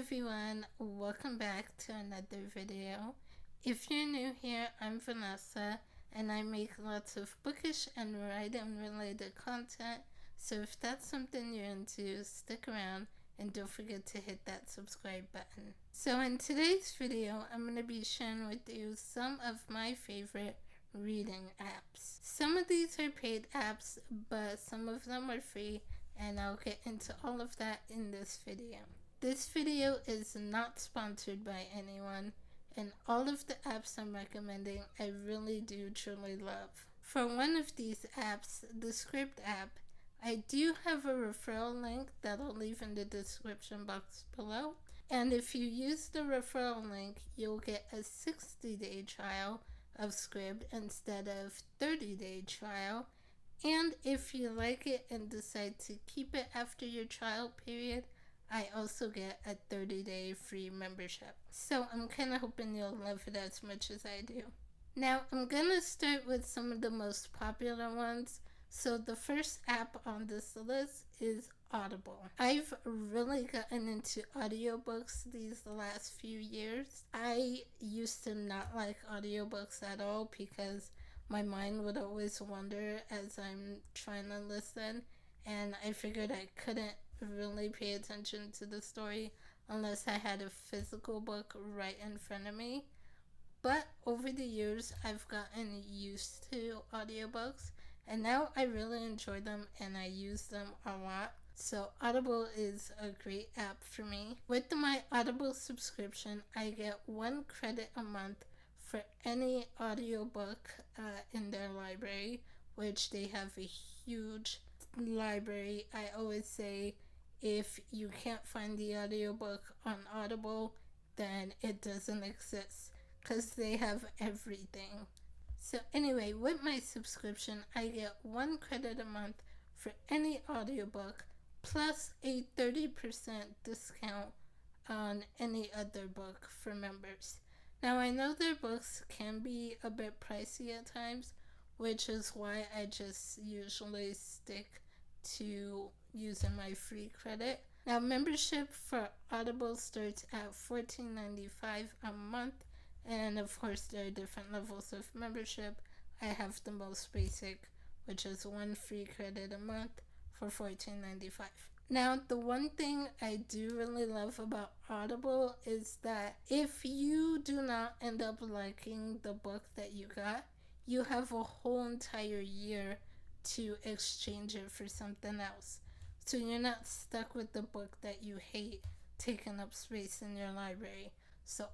everyone, welcome back to another video. If you're new here, I'm Vanessa and I make lots of bookish and writing related content, so if that's something you're into, stick around and don't forget to hit that subscribe button. So in today's video, I'm going to be sharing with you some of my favorite reading apps. Some of these are paid apps, but some of them are free, and I'll get into all of that in this video. This video is not sponsored by anyone, and all of the apps I'm recommending I really do truly love. For one of these apps, the Script app, I do have a referral link that I'll leave in the description box below, and if you use the referral link, you'll get a 60-day trial of Script instead of 30-day trial. And if you like it and decide to keep it after your trial period, I also get a 30-day free membership. So I'm kind of hoping you'll love it as much as I do. Now I'm going to start with some of the most popular ones. So the first app on this list is Audible. I've really gotten into audiobooks these last few years. I used to not like audiobooks at all because my mind would always wander as I'm trying to listen, and I figured I couldn't really pay attention to the story unless I had a physical book right in front of me. But over the years, I've gotten used to audiobooks, and now I really enjoy them and I use them a lot. So Audible is a great app for me. With my Audible subscription, I get 1 credit a month for any audiobook in their library, which they have a huge library. I always say if you can't find the audiobook on Audible, then it doesn't exist, because they have everything. So anyway, with my subscription, I get 1 credit a month for any audiobook, plus a 30% discount on any other book for members. Now I know their books can be a bit pricey at times, which is why I just usually stick to using my free credit. Now membership for Audible starts at $14.95 a month, and of course there are different levels of membership. I have the most basic, which is 1 free credit a month for $14.95. Now the one thing I do really love about Audible is that if you do not end up liking the book that you got, you have a whole entire year to exchange it for something else. So you're not stuck with the book that you hate taking up space in your library. So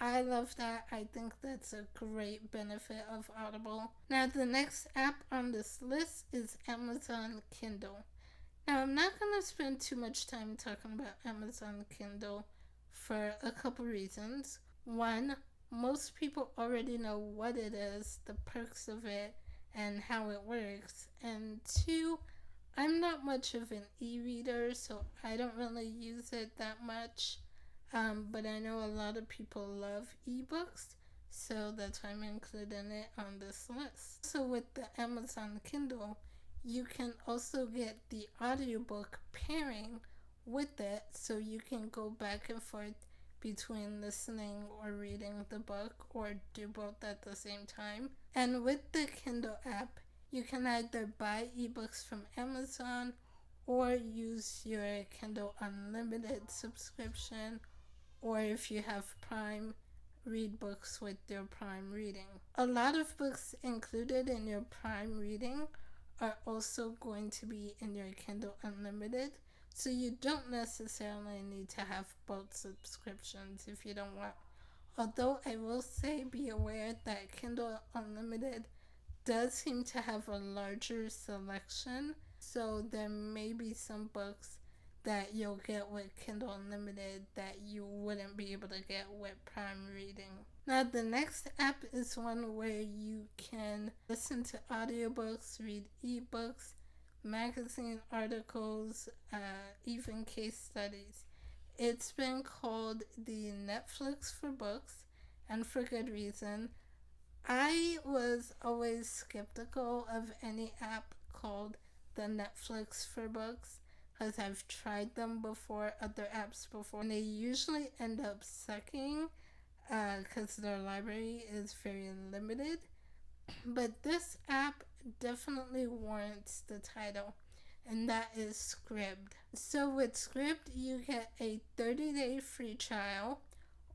I love that. I think that's a great benefit of Audible. Now the next app on this list is Amazon Kindle. Now I'm not going to spend too much time talking about Amazon Kindle for a couple reasons. One, most people already know what it is, the perks of it, and how it works. And two, I'm not much of an e-reader, so I don't really use it that much. But I know a lot of people love ebooks, so that's why I'm including it on this list. So with the Amazon Kindle, you can also get the audiobook pairing with it, so you can go back and forth between listening or reading the book, or do both at the same time. And with the Kindle app, you can either buy ebooks from Amazon or use your Kindle Unlimited subscription, or if you have Prime, read books with your Prime reading. A lot of books included in your Prime reading are also going to be in your Kindle Unlimited, so you don't necessarily need to have both subscriptions if you don't want. Although I will say, be aware that Kindle Unlimited does seem to have a larger selection, so there may be some books that you'll get with Kindle Unlimited that you wouldn't be able to get with Prime Reading. Now the next app is one where you can listen to audiobooks, read ebooks, magazine articles, even case studies. It's been called the Netflix for books, and for good reason. I was always skeptical of any app called the Netflix for books, because I've tried them before, other apps before, and they usually end up sucking because their library is very limited. But this app definitely warrants the title, and that is Scribd. So with Scribd, you get a 30-day free trial,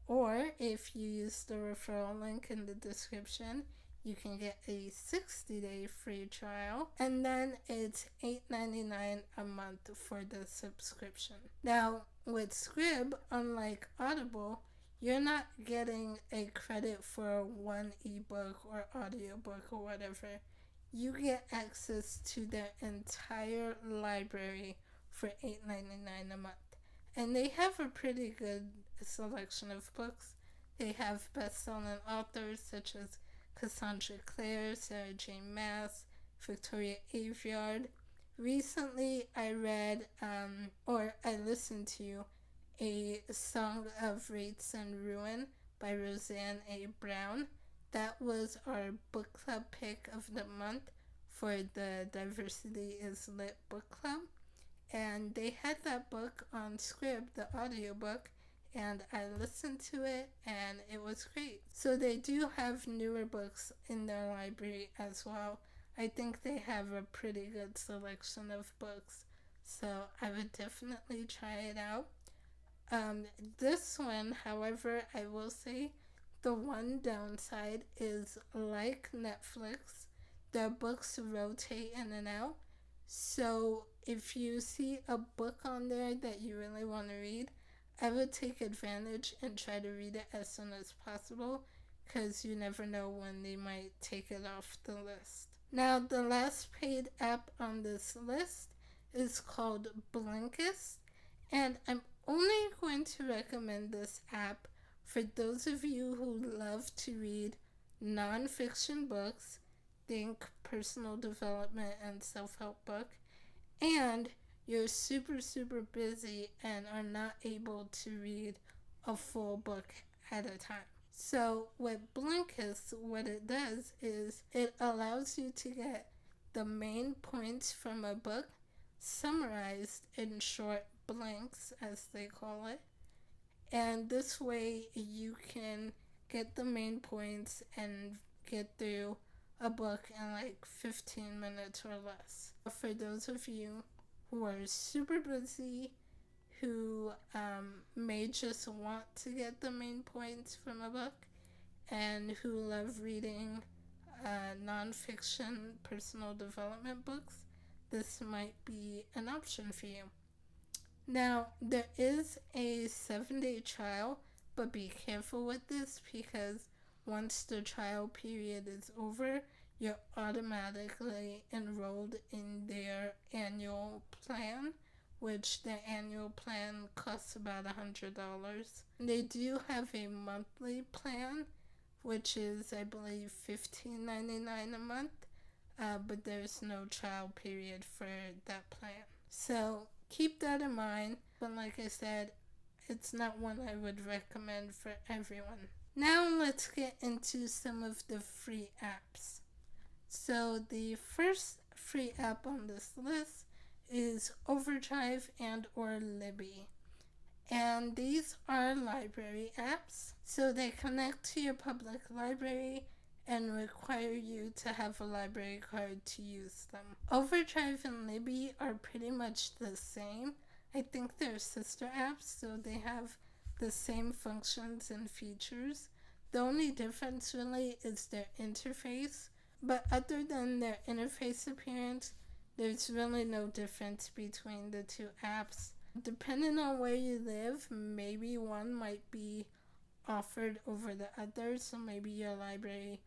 or if you use the referral link in the description, you can get a 60-day free trial, and then it's $8.99 a month for the subscription. Now, with Scribd, unlike Audible, you're not getting a credit for one ebook or audiobook or whatever. You get access to their entire library for $8.99 a month. And they have a pretty good selection of books. They have best-selling authors such as Cassandra Clare, Sarah J. Maas, Victoria Aveyard. Recently, I read, or I listened to, A Song of Wraiths and Ruin by Roseanne A. Brown. That was our book club pick of the month for the Diversity is Lit book club. And they had that book on Scribd, the audiobook, and I listened to it, and it was great. So they do have newer books in their library as well. I think they have a pretty good selection of books, so I would definitely try it out. This one, however, I will say the one downside is, like Netflix, their books rotate in and out. So if you see a book on there that you really want to read, I would take advantage and try to read it as soon as possible, because you never know when they might take it off the list. Now, the last paid app on this list is called Blinkist, and I'm only going to recommend this app for those of you who love to read nonfiction books, think personal development and self-help book, and you're super busy and are not able to read a full book at a time. So with Blinkist, what it does is it allows you to get the main points from a book summarized in short blinks, as they call it. And this way you can get the main points and get through a book in like 15 minutes or less. For those of you who are super busy, who may just want to get the main points from a book, and who love reading nonfiction personal development books, this might be an option for you. Now, there is a 7-day trial, but be careful with this, because once the trial period is over, you're automatically enrolled in their annual plan, which the annual plan costs about $100. They do have a monthly plan, which is, I believe, $15.99 a month, but there's no trial period for that plan. So keep that in mind, but like I said, it's not one I would recommend for everyone. Now let's get into some of the free apps. So the first free app on this list is Overdrive and or Libby. And these are library apps, so they connect to your public library and require you to have a library card to use them. Overdrive and Libby are pretty much the same. I think they're sister apps, so they have the same functions and features. The only difference really is their interface, but other than their interface appearance, there's really no difference between the two apps. Depending on where you live, maybe one might be offered over the other, so maybe your library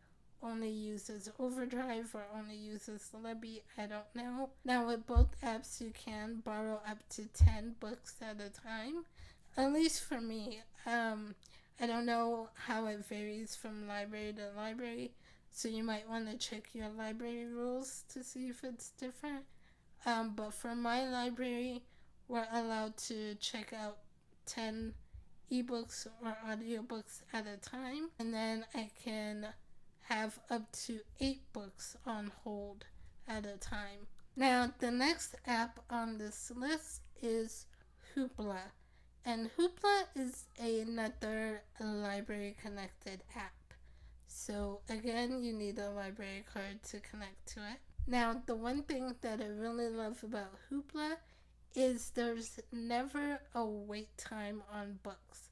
only uses Overdrive or only uses Libby, I don't know. Now with both apps you can borrow up to 10 books at a time, at least for me. I don't know how it varies from library to library, so you might want to check your library rules to see if it's different. But for my library, we're allowed to check out 10 ebooks or audiobooks at a time, and then I can have up to 8 books on hold at a time. Now, the next app on this list is Hoopla. And Hoopla is another library connected app. So, again, you need a library card to connect to it. Now, the one thing that I really love about Hoopla is there's never a wait time on books.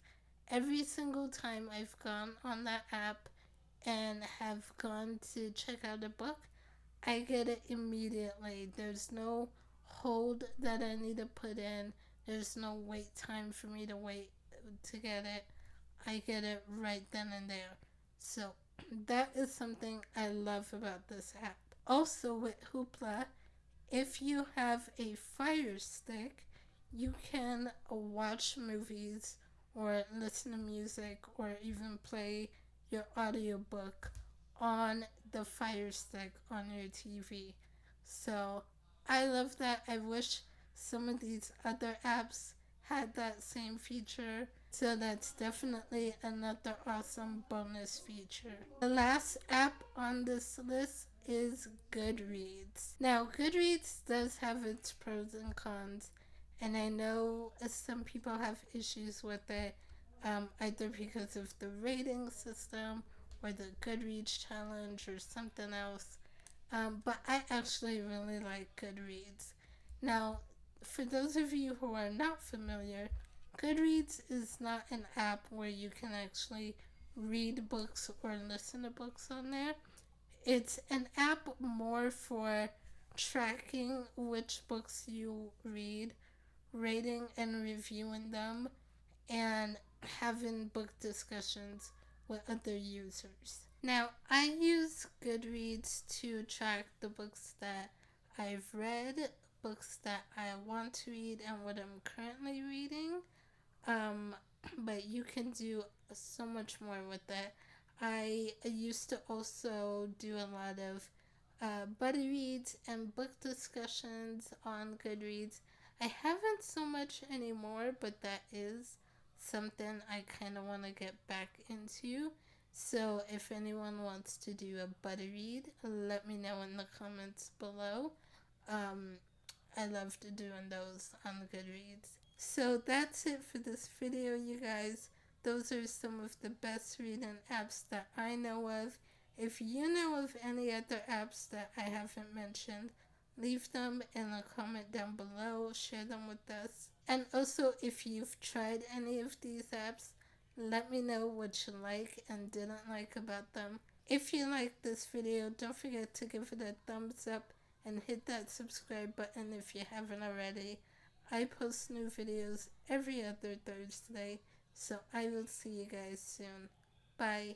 Every single time I've gone on that app and have gone to check out a book, I get it immediately. There's no hold that I need to put in. There's no wait time for me to wait to get it. I get it right then and there. So that is something I love about this app. Also with Hoopla, if you have a Fire Stick, you can watch movies or listen to music or even play your audiobook on the Fire Stick on your TV. So I love that. I wish some of these other apps had that same feature. So that's definitely another awesome bonus feature. The last app on this list is Goodreads. Now, Goodreads does have its pros and cons, and I know some people have issues with it, either because of the rating system or the Goodreads challenge or something else. But I actually really like Goodreads. Now, for those of you who are not familiar, Goodreads is not an app where you can actually read books or listen to books on there. It's an app more for tracking which books you read, rating and reviewing them, and having book discussions with other users. Now, I use Goodreads to track the books that I've read, books that I want to read, and what I'm currently reading. Um, but you can do so much more with it. I used to also do a lot of buddy reads and book discussions on Goodreads. I haven't so much anymore, but that is something I kind of want to get back into. So if anyone wants to do a buddy read, let me know in the comments below. Um, I loved doing those on Goodreads. So that's it for this video, you guys. Those are some of the best reading apps that I know of. If you know of any other apps that I haven't mentioned, leave them in a comment down below. Share them with us. And also, if you've tried any of these apps, let me know what you like and didn't like about them. If you liked this video, don't forget to give it a thumbs up and hit that subscribe button if you haven't already. I post new videos every other Thursday, so I will see you guys soon. Bye.